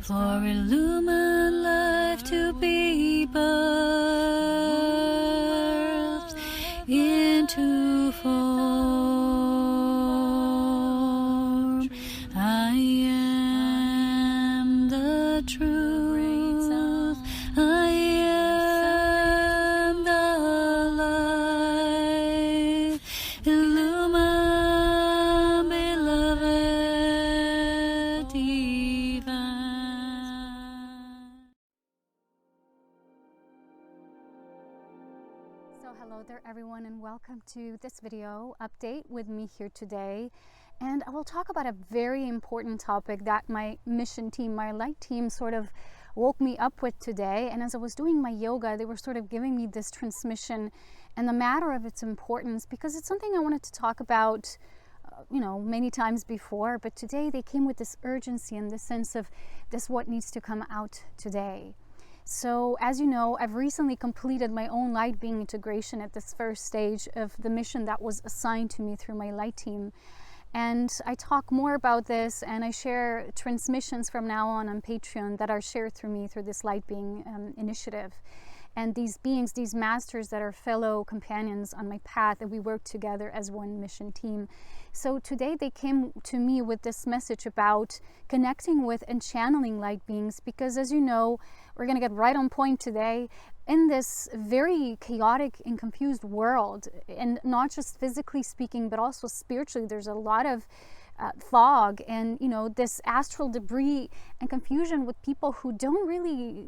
for illumined life to be birthed into form. I am the truth. I am the light. Illumine, beloved divine. So hello there everyone, and welcome to this video update with me here today. And I will talk about a very important topic that my mission team, my light team, sort of woke me up with today. And as I was doing my yoga, they were sort of giving me this transmission and the matter of its importance, because it's something I wanted to talk about many times before, but today they came with this urgency and this sense of this what needs to come out today. So as you know, I've recently completed my own light being integration at this first stage of the mission that was assigned to me through my light team. And I talk more about this, and I share transmissions from now on Patreon that are shared through me through this light being initiative. And these beings, these masters that are fellow companions on my path, and we work together as one mission team. So today they came to me with this message about connecting with and channeling light beings, because as you know, we're going to get right on point today. In this very chaotic and confused world, and not just physically speaking, but also spiritually, there's a lot of fog and this astral debris and confusion with people who don't really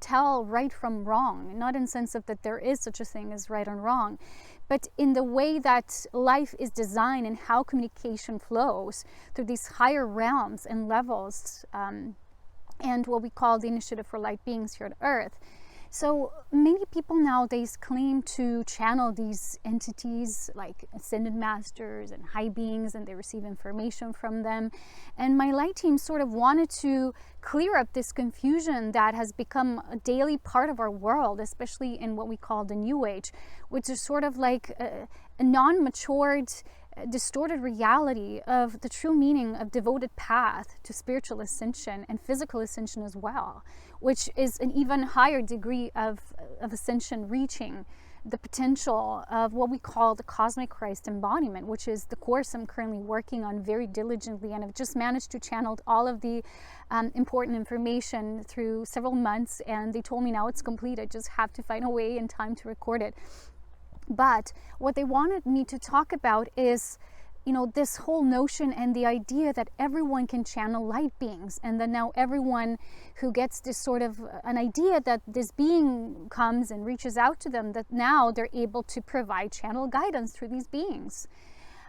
tell right from wrong, not in the sense of that there is such a thing as right and wrong, but in the way that life is designed and how communication flows through these higher realms and levels, and what we call the initiative for light beings here on earth. So many people nowadays claim to channel these entities like ascended masters and high beings, and they receive information from them. And my light team sort of wanted to clear up this confusion that has become a daily part of our world, especially in what we call the New Age, which is sort of like a non-matured, distorted reality of the true meaning of devoted path to spiritual ascension and physical ascension as well, which is an even higher degree of ascension, reaching the potential of what we call the cosmic Christ embodiment, which is the course I'm currently working on very diligently, and I've just managed to channel all of the important information through several months, and they told me now it's complete. I just have to find a way and time to record it. But what they wanted me to talk about is, this whole notion and the idea that everyone can channel light beings, and that now everyone who gets this sort of an idea that this being comes and reaches out to them, that now they're able to provide channel guidance through these beings.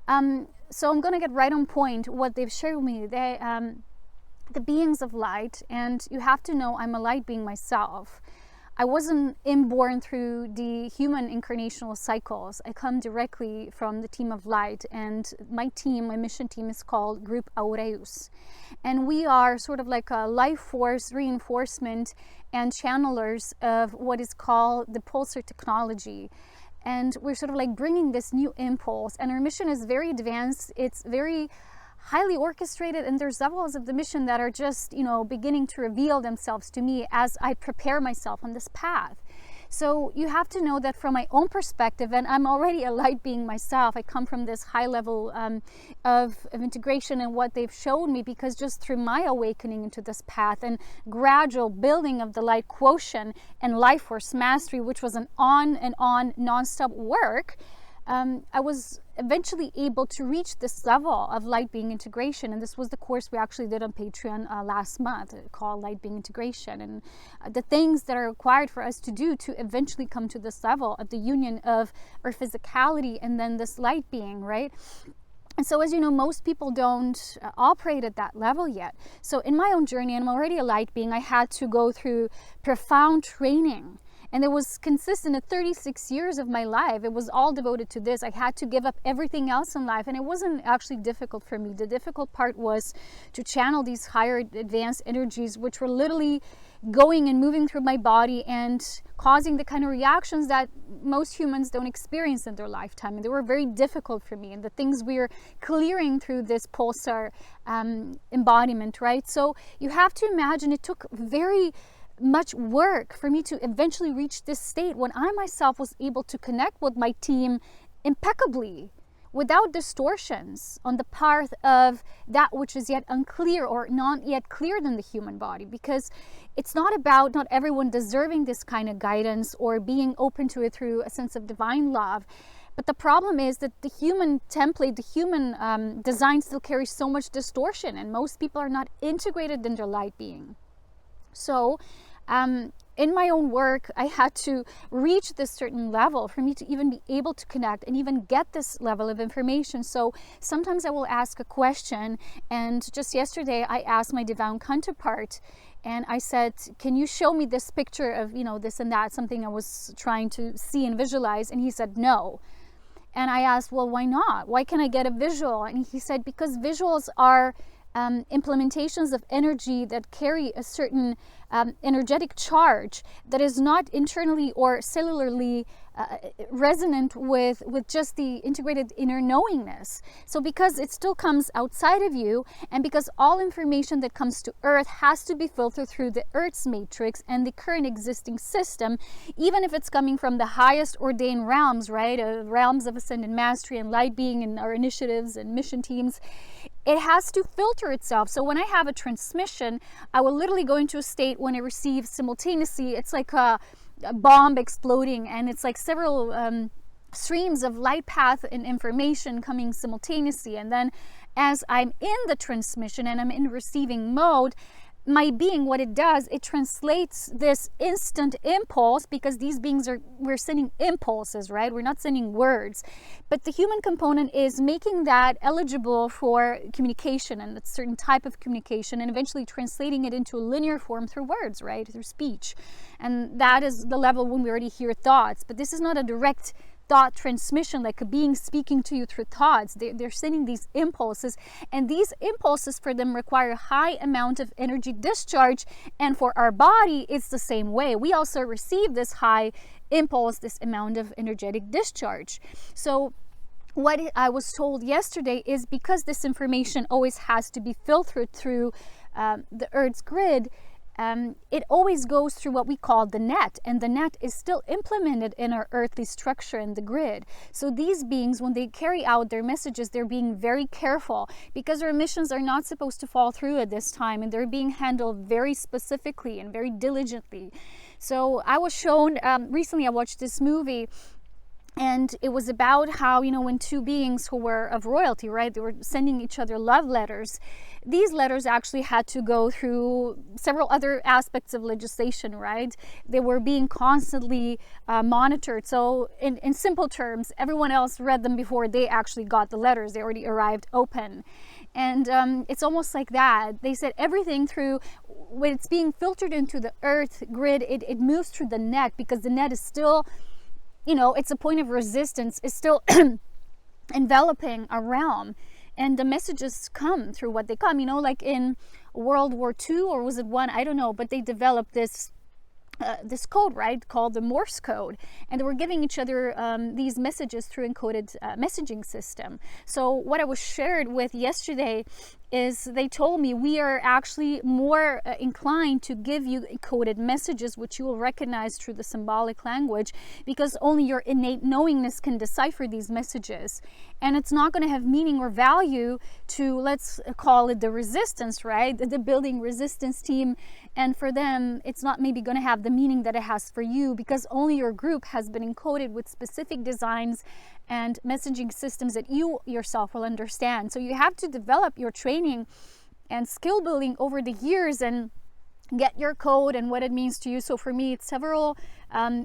So I'm going to get right on point what they've shared with me. The beings of light, and you have to know I'm a light being myself. I wasn't inborn through the human incarnational cycles. I come directly from the team of light, and my team, my mission team, is called Group Aurea. And we are sort of like a life force reinforcement and channelers of what is called the pulsar technology. And we're sort of like bringing this new impulse, and our mission is very advanced. It's very highly orchestrated, and there's levels of the mission that are just beginning to reveal themselves to me as I prepare myself on this path. So you have to know that from my own perspective, and I'm already a light being myself, I come from this high level of integration and what they've shown me, because just through my awakening into this path and gradual building of the light quotient and life force mastery, which was an on and on non-stop work, I was eventually able to reach this level of light being integration. And this was the course we actually did on Patreon last month, called Light Being Integration, and the things that are required for us to do to eventually come to this level of the union of our physicality and then this light being, right? And so, as you know, most people don't operate at that level yet. So in my own journey, and I'm already a light being, I had to go through profound training And it was consistent at 36 years of my life. It was all devoted to this. I had to give up everything else in life, and it wasn't actually difficult for me. The difficult part was to channel these higher advanced energies, which were literally going and moving through my body and causing the kind of reactions that most humans don't experience in their lifetime. And they were very difficult for me, and the things we're clearing through this pulsar embodiment, right? So you have to imagine it took very much work for me to eventually reach this state when I myself was able to connect with my team impeccably, without distortions on the path of that which is yet unclear or not yet cleared in the human body. Because it's not about not everyone deserving this kind of guidance or being open to it through a sense of divine love. But the problem is that the human template, the human design still carries so much distortion, and most people are not integrated in their light being. So in my own work, I had to reach this certain level for me to even be able to connect and even get this level of information. So sometimes I will ask a question, and just yesterday I asked my divine counterpart, and I said, can you show me this picture of, you know, this and that, something I was trying to see and visualize? And he said, no. And I asked, well, why not? Why can't I get a visual? And he said, because visuals are implementations of energy that carry a certain energetic charge that is not internally or cellularly resonant with just the integrated inner knowingness. So because it still comes outside of you, and because all information that comes to Earth has to be filtered through the Earth's matrix and the current existing system, even if it's coming from the highest ordained realms, right? Realms of ascended mastery and light being and our initiatives and mission teams, it has to filter itself. So when I have a transmission, I will literally go into a state when I receive simultaneously, it's like a bomb exploding, and it's like several streams of light path and information coming simultaneously. And then as I'm in the transmission and I'm in receiving mode, my being, what it does, it translates this instant impulse, because these beings we're sending impulses, right? We're not sending words. But the human component is making that eligible for communication, and a certain type of communication, and eventually translating it into a linear form through words, right? Through speech. And that is the level when we already hear thoughts. But this is not a direct thought transmission, like a being speaking to you through thoughts. They're sending these impulses, and these impulses for them require a high amount of energy discharge. And for our body, it's the same way. We also receive this high impulse, this amount of energetic discharge. So what I was told yesterday is, because this information always has to be filtered through the Earth's grid, it always goes through what we call the net, and the net is still implemented in our earthly structure in the grid. So these beings, when they carry out their messages, they're being very careful, because our missions are not supposed to fall through at this time, and they're being handled very specifically and very diligently. So I was shown, recently I watched this movie, and it was about how, you know, when two beings who were of royalty, right, they were sending each other love letters. These letters actually had to go through several other aspects of legislation, right? They were being constantly monitored. So in simple terms, everyone else read them before they actually got the letters. They already arrived open. And it's almost like that. They said everything through, when it's being filtered into the earth grid, it moves through the net, because the net is still, you know, it's a point of resistance, is still enveloping a realm. And the messages come through what they come, you know, like in World War II, or was it one? I don't know, but they developed this code, right, called the Morse code, and they were giving each other these messages through encoded messaging system. So what I was shared with yesterday is, they told me we are actually more inclined to give you encoded messages, which you will recognize through the symbolic language, because only your innate knowingness can decipher these messages. And it's not going to have meaning or value to, let's call it the resistance, right? The building resistance team. And for them, it's not maybe going to have the meaning that it has for you, because only your group has been encoded with specific designs and messaging systems that you yourself will understand. So you have to develop your training and skill building over the years and get your code and what it means to you. So for me, it's several,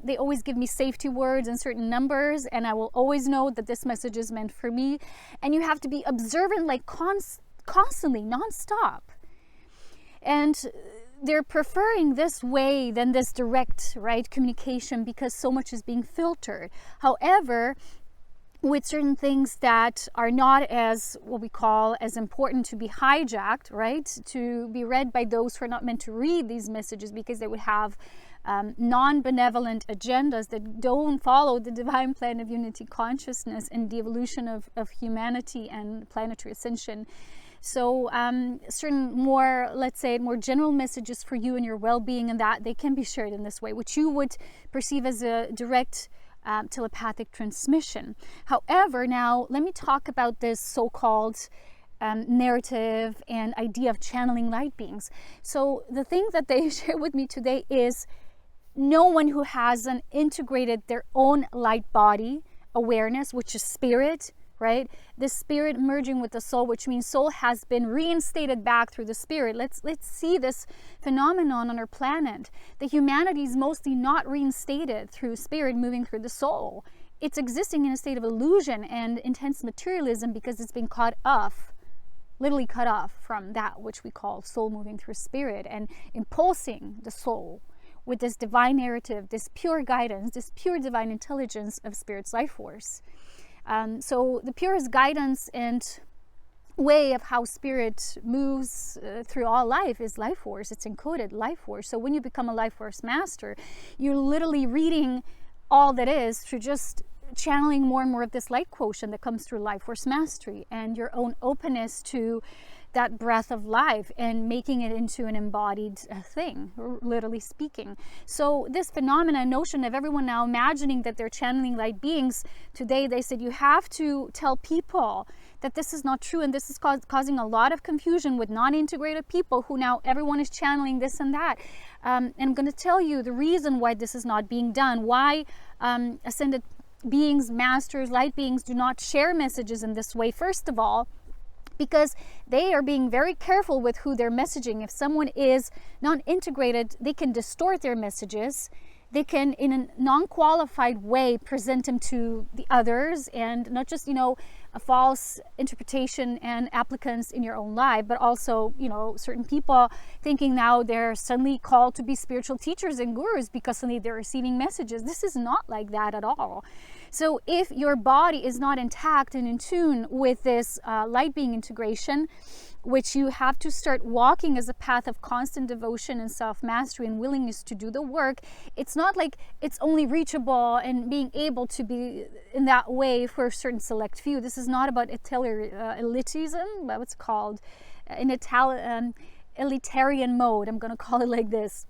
they always give me safety words and certain numbers, and I will always know that this message is meant for me. And you have to be observant, like constantly, nonstop. And they're preferring this way than this direct, right, communication, because so much is being filtered. However, with certain things that are not as, what we call, as important to be hijacked, right, to be read by those who are not meant to read these messages, because they would have non-benevolent agendas that don't follow the divine plan of unity consciousness and the evolution of humanity and planetary ascension. So certain more, let's say, more general messages for you and your well-being, and that they can be shared in this way, which you would perceive as a direct telepathic transmission. However, now let me talk about this so-called narrative and idea of channeling light beings. So the thing that they share with me today is no one who hasn't integrated their own light body awareness, which is spirit, right? The spirit merging with the soul, which means soul has been reinstated back through the spirit. Let's see this phenomenon on our planet. The humanity is mostly not reinstated through spirit moving through the soul. It's existing in a state of illusion and intense materialism because it's been cut off, literally cut off from that which we call soul moving through spirit and impulsing the soul with this divine narrative, this pure guidance, this pure divine intelligence of spirit's life force. So the purest guidance and way of how spirit moves through all life is life force. It's encoded life force. So when you become a life force master, you're literally reading all that is through just channeling more and more of this light quotient that comes through life force mastery and your own openness to that breath of life and making it into an embodied thing, literally speaking. So this phenomena, notion of everyone now imagining that they're channeling light beings, today they said you have to tell people that this is not true, and this is causing a lot of confusion with non-integrated people who now everyone is channeling this and that. And I'm going to tell you the reason why this is not being done, why ascended beings, masters, light beings do not share messages in this way. First of all, because they are being very careful with who they're messaging. If someone is non-integrated, they can distort their messages. They can, in a non-qualified way, present them to the others, and not just, a false interpretation and applicants in your own life, but also, certain people thinking now they're suddenly called to be spiritual teachers and gurus because suddenly they're receiving messages. This is not like that at all. So if your body is not intact and in tune with this light being integration, which you have to start walking as a path of constant devotion and self-mastery and willingness to do the work, it's not like it's only reachable and being able to be in that way for a certain select few. This is not about elitism, but what's called in elitarian mode. I'm going to call it like this.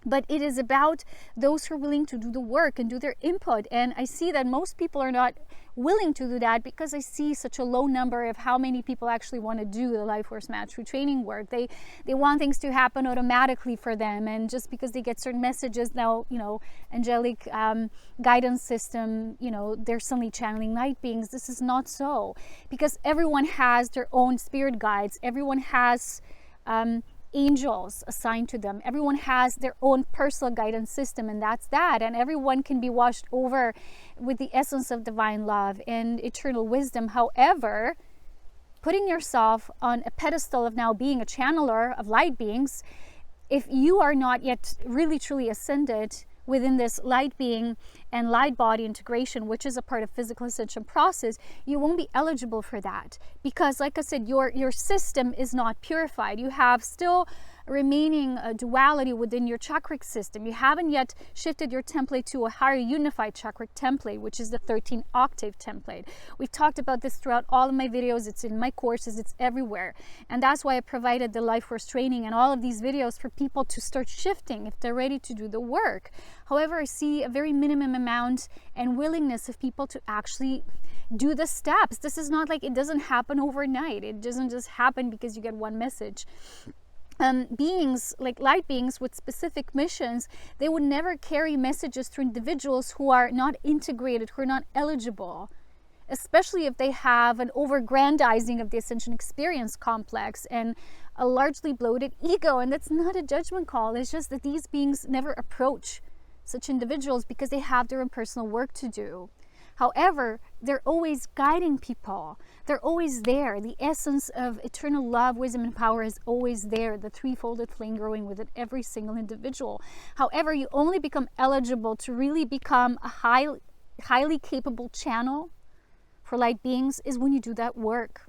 But it is about those who are willing to do the work and do their input. And I see that most people are not willing to do that because I see such a low number of how many people actually want to do the life force mastery training work. They want things to happen automatically for them. And just because they get certain messages now, angelic guidance system, they're suddenly channeling light beings. This is not so, because everyone has their own spirit guides. Everyone has angels assigned to them. Everyone has their own personal guidance system, and that's that. And everyone can be washed over with the essence of divine love and eternal wisdom. However, putting yourself on a pedestal of now being a channeler of light beings, if you are not yet really truly ascended within this light being and light body integration, which is a part of physical ascension process, you won't be eligible for that, because like I said, your system is not purified. You have still remaining duality within your chakric system. You haven't yet shifted your template to a higher unified chakric template, which is the 13 octave template. We've talked about this throughout all of my videos. It's in my courses, it's everywhere. And that's why I provided the life force training and all of these videos for people to start shifting if they're ready to do the work. However, I see a very minimum amount and willingness of people to actually do the steps. This is not like, it doesn't happen overnight. It doesn't just happen because you get one message. Beings like light beings with specific missions, they would never carry messages to individuals who are not integrated, who are not eligible, especially if they have an over-grandizing of the ascension experience complex and a largely bloated ego. And that's not a judgment call. It's just that these beings never approach such individuals because they have their own personal work to do. However, they're always guiding people. They're always there. The essence of eternal love, wisdom, and power is always there. The threefolded flame growing within every single individual. However, you only become eligible to really become a highly capable channel for light beings is when you do that work.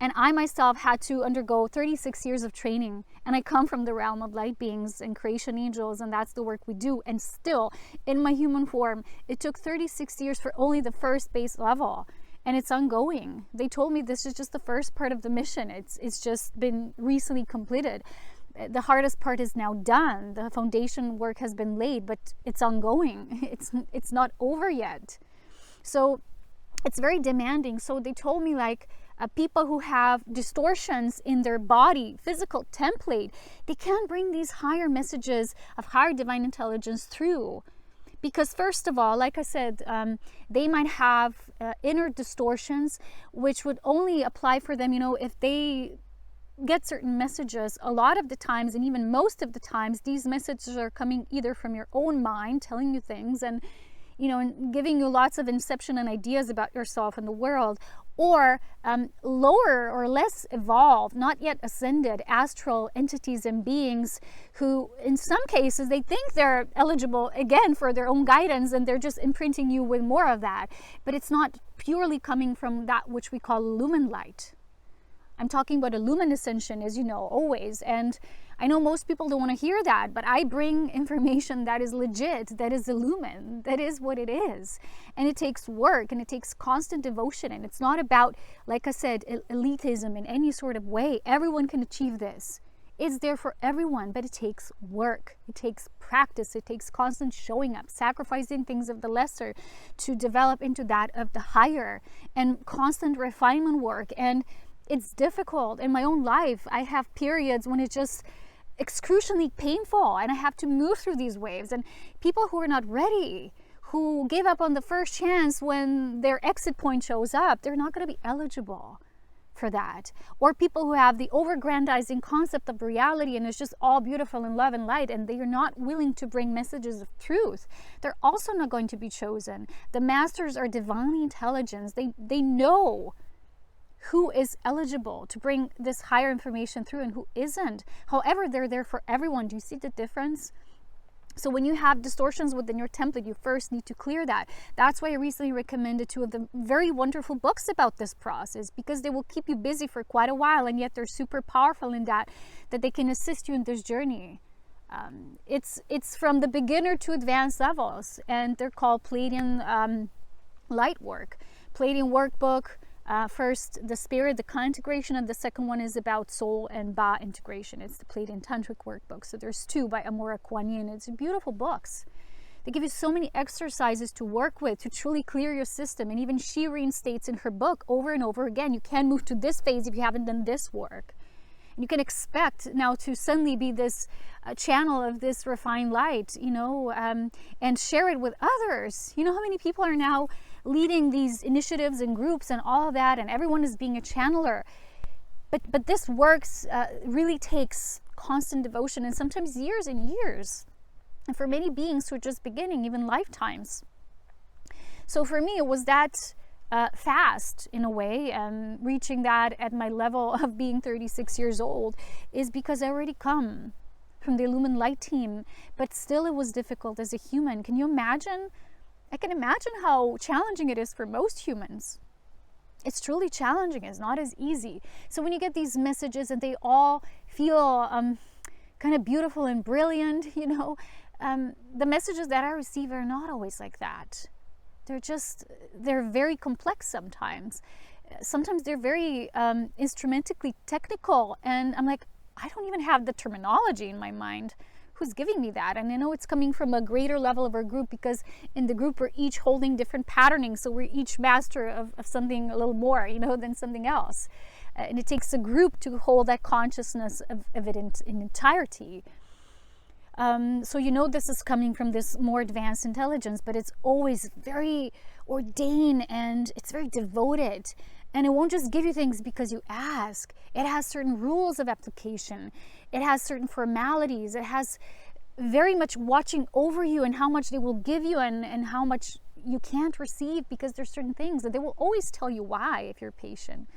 And I myself had to undergo 36 years of training, and I come from the realm of light beings and creation angels, and that's the work we do. And still, in my human form, it took 36 years for only the first base level, and it's ongoing. They told me this is just the first part of the mission. It's just been recently completed. The hardest part is now done. The foundation work has been laid, but it's ongoing. It's not over yet. So it's very demanding. So they told me, like, people who have distortions in their body, physical template, they can't bring these higher messages of higher divine intelligence through. Because first of all, like I said, they might have inner distortions, which would only apply for them, if they get certain messages. A lot of the times, and even most of the times, these messages are coming either from your own mind, telling you things, and and giving you lots of inception and ideas about yourself and the world, or lower or less evolved, not yet ascended astral entities and beings who, in some cases, they think they're eligible again for their own guidance, and they're just imprinting you with more of that. But it's not purely coming from that which we call lumen light. I'm talking about a lumen ascension, as you know, always. And I know most people don't want to hear that, but I bring information that is legit, that is illumin, that is what it is. And it takes work, and it takes constant devotion. And it's not about, like I said, elitism in any sort of way. Everyone can achieve this. It's there for everyone, but it takes work. It takes practice. It takes constant showing up, sacrificing things of the lesser to develop into that of the higher, and constant refinement work. And it's difficult. In my own life, I have periods when it's just excruciatingly painful, and I have to move through these waves. And people who are not ready, who give up on the first chance when their exit point shows up, they're not going to be eligible for that. Or people who have the over-grandizing concept of reality, and it's just all beautiful and love and light, and they are not willing to bring messages of truth, they're also not going to be chosen. The masters are divinely intelligent. They know who is eligible to bring this higher information through and who isn't. However, they're there for everyone. Do you see the difference? So when you have distortions within your template, you first need to clear that. That's why I recently recommended two of the very wonderful books about this process, because they will keep you busy for quite a while, and yet they're super powerful in that they can assist you in this journey. It's from the beginner to advanced levels, and they're called Pleiadian light work. Pleiadian workbook. First, the spirit, the Ka integration, and the second one is about soul and Ba integration. It's the Pleiadian Tantric workbook. So there's two by Aurea Kuan Yin. It's beautiful books. They give you so many exercises to work with to truly clear your system. And even she reinstates in her book over and over again, you can't move to this phase if you haven't done this work. And you can expect now to suddenly be this channel of this refined light, and share it with others. You know how many people are now leading these initiatives and groups and all of that, and everyone is being a channeler. But this works really takes constant devotion, and sometimes years and years. And for many beings who are just beginning, even lifetimes. So for me, it was that fast in a way, and reaching that at my level of being 36 years old is because I already come from the Illumin Light team, but still it was difficult as a human. Can you imagine? I can imagine how challenging it is for most humans. It's truly challenging. It's not as easy. So when you get these messages and they all feel kind of beautiful and brilliant, the messages that I receive are not always like that. They're very complex sometimes. Sometimes they're very instrumentally technical, and I'm like, I don't even have the terminology in my mind. Who's giving me that? And I know it's coming from a greater level of our group, because in the group we're each holding different patterning, so we're each master of something a little more, than something else. And it takes a group to hold that consciousness of it in entirety. So this is coming from this more advanced intelligence, but it's always very ordained, and it's very devoted. And it won't just give you things because you ask. It has certain rules of application. It has certain formalities. It has very much watching over you, and how much they will give you, and how much you can't receive because there's certain things that they will always tell you why if you're patient.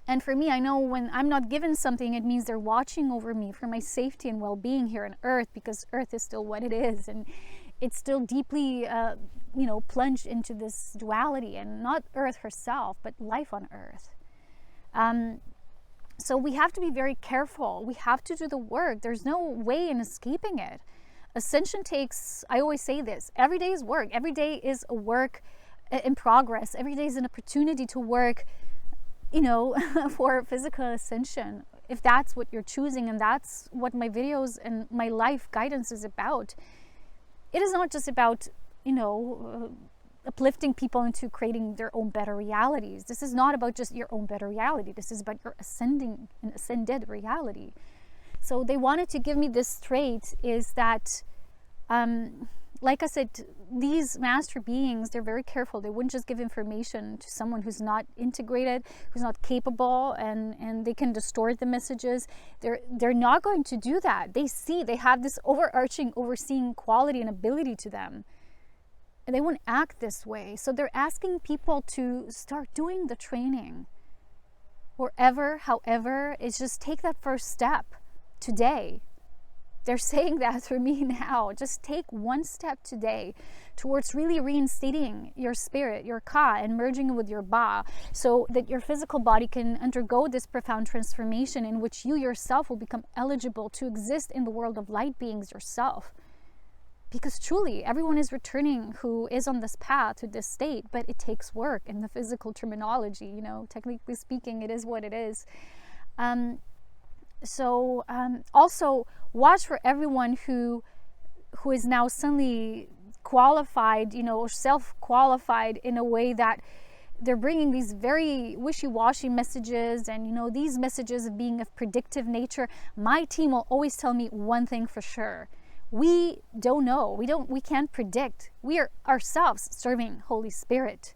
And for me, I know when I'm not given something, it means they're watching over me for my safety and well-being here on earth, because earth is still what it is, and it's still deeply plunged into this duality, and not earth herself, but life on earth. So we have to be very careful. We have to do the work. There's no way in escaping it. Ascension takes, I always say this, every day is work. Every day is a work in progress. Every day is an opportunity to work, for physical ascension. If that's what you're choosing, and that's what my videos and my life guidance is about. It is not just about, uplifting people into creating their own better realities. This is not about just your own better reality. This is about your ascended reality. So they wanted to give me this trait, is that, like I said, these master beings, they're very careful. They wouldn't just give information to someone who's not integrated, who's not capable, and they can distort the messages. They're not going to do that. They have this overarching, overseeing quality and ability to them. And they won't act this way. So they're asking people to start doing the training. However, it's just take that first step today. They're saying that through me now. Just take one step today towards really reinstating your spirit, your ka, and merging it with your ba, so that your physical body can undergo this profound transformation in which you yourself will become eligible to exist in the world of light beings yourself. Because truly, everyone is returning who is on this path to this state, but it takes work in the physical terminology, technically speaking, it is what it is. Also watch for everyone who is now suddenly qualified, or self-qualified in a way that they're bringing these very wishy-washy messages, and these messages of being of predictive nature. My team will always tell me one thing for sure: we don't know, we can't predict. We are ourselves serving Holy Spirit,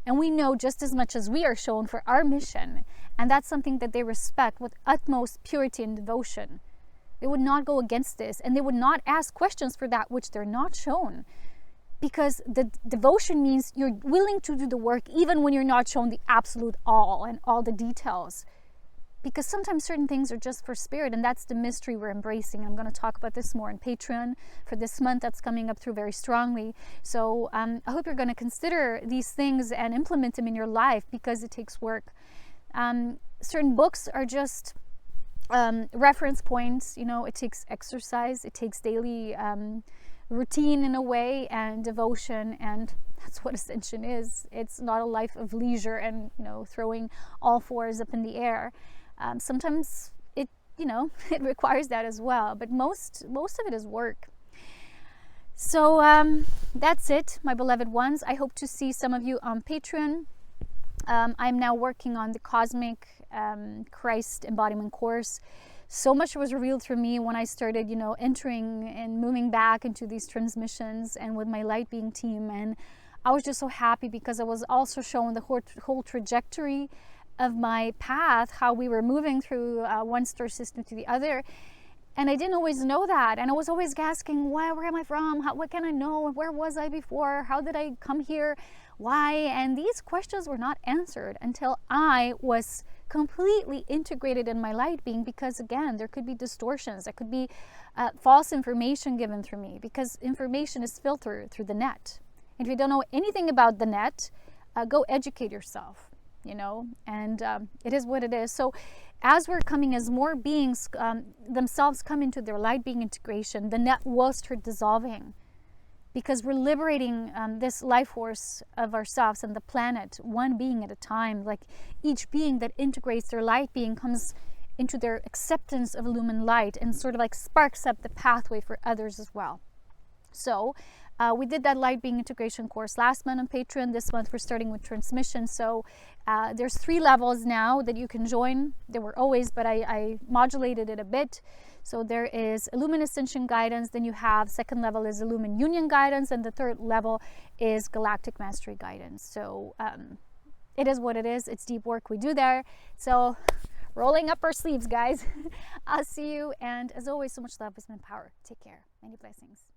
and we know just as much as we are shown for our mission. And that's something that they respect with utmost purity and devotion. They would not go against this, and they would not ask questions for that which they're not shown. Because the devotion means you're willing to do the work even when you're not shown the absolute all and all the details. Because sometimes certain things are just for spirit, and that's the mystery we're embracing. I'm going to talk about this more on Patreon for this month. That's coming up through very strongly. So I hope you're going to consider these things and implement them in your life, because it takes work. Certain books are just reference points. It takes exercise, it takes daily routine in a way, and devotion, and that's what ascension is. It's not a life of leisure and throwing all fours up in the air. Sometimes it it requires that as well, but most of it is work. So that's it, my beloved ones. I hope to see some of you on Patreon. I'm now working on the Cosmic Christ Embodiment course. So much was revealed through me when I started, entering and moving back into these transmissions, and with my light being team. And I was just so happy, because I was also shown the whole trajectory of my path, how we were moving through one star system to the other. And I didn't always know that. And I was always asking, where am I from? What can I know? Where was I before? How did I come here? Why? And these questions were not answered until I was completely integrated in my light being, because again, there could be distortions. There could be false information given through me, because information is filtered through the net. And if you don't know anything about the net, go educate yourself, and it is what it is. So as we're coming, as more beings themselves come into their light being integration, the net will start dissolving, because we're liberating this life force of ourselves and the planet, one being at a time. Like each being that integrates their light being comes into their acceptance of illumined light, and sort of like sparks up the pathway for others as well. So we did that light being integration course last month on Patreon. This month we're starting with transmission. So there's 3 levels now that you can join. There were always, but I modulated it a bit. So there is Illumin Ascension guidance, then you have second level is Illumin Union guidance, and the third level is Galactic Mastery guidance. So it is what it is. It's deep work we do there. So rolling up our sleeves, guys. I'll see you, and as always, so much love, wisdom, and power. Take care. Many blessings.